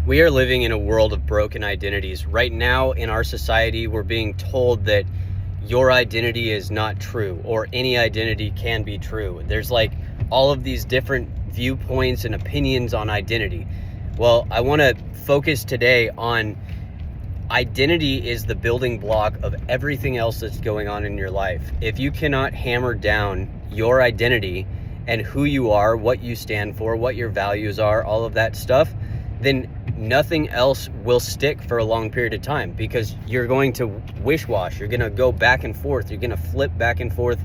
We are living in a world of broken identities. Right now in our society, we're being told that your identity is not true, or any identity can be true. There's like all of these different viewpoints and opinions on identity. Well, I want to focus today on identity is the building block of everything else that's going on in your life. If you cannot hammer down your identity and who you are, what you stand for, what your values are, all of that stuff, then nothing else will stick for a long period of time, because you're going to wish-wash. You're going to go back and forth. You're going to flip back and forth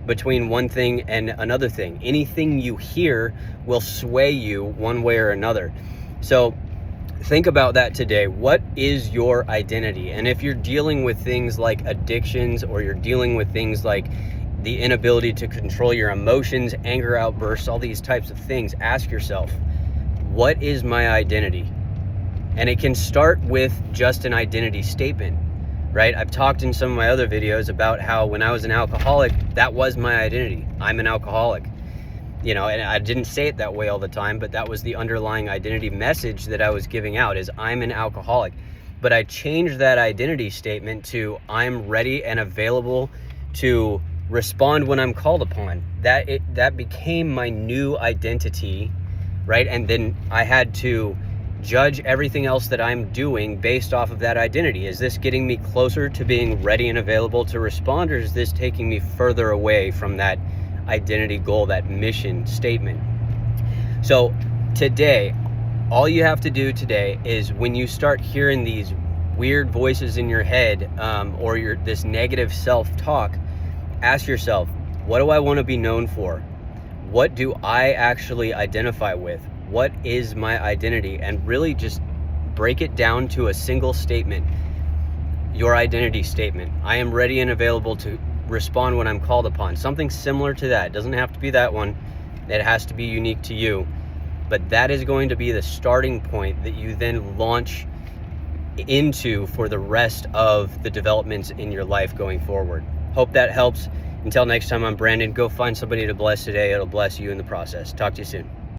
between one thing and another thing. Anything you hear will sway you one way or another. So think about that today. What is your identity? And if you're dealing with things like addictions, or you're dealing with things like the inability to control your emotions, anger outbursts, all these types of things, ask yourself, what is my identity? And it can start with just an identity statement, right? I've talked in some of my other videos about how when I was an alcoholic, that was my identity. I'm an alcoholic, and I didn't say it that way all the time, but that was the underlying identity message that I was giving out, is I'm an alcoholic. But I changed that identity statement to I'm ready and available to respond when I'm called upon. That became my new identity, right? And then I had to judge everything else that I'm doing based off of that identity. Is this getting me closer to being ready and available to respond, or is this taking me further away from that identity goal, that mission statement? So today, all you have to do today is, when you start hearing these weird voices in your head, or this negative self-talk, ask yourself, what do I want to be known for? What do I actually identify with? What is my identity? And really just break it down to a single statement. Your identity statement. I am ready and available to respond when I'm called upon. Something similar to that. It doesn't have to be that one. It has to be unique to you. But that is going to be the starting point that you then launch into for the rest of the developments in your life going forward. Hope that helps. Until next time, I'm Brandon. Go find somebody to bless today. It'll bless you in the process. Talk to you soon.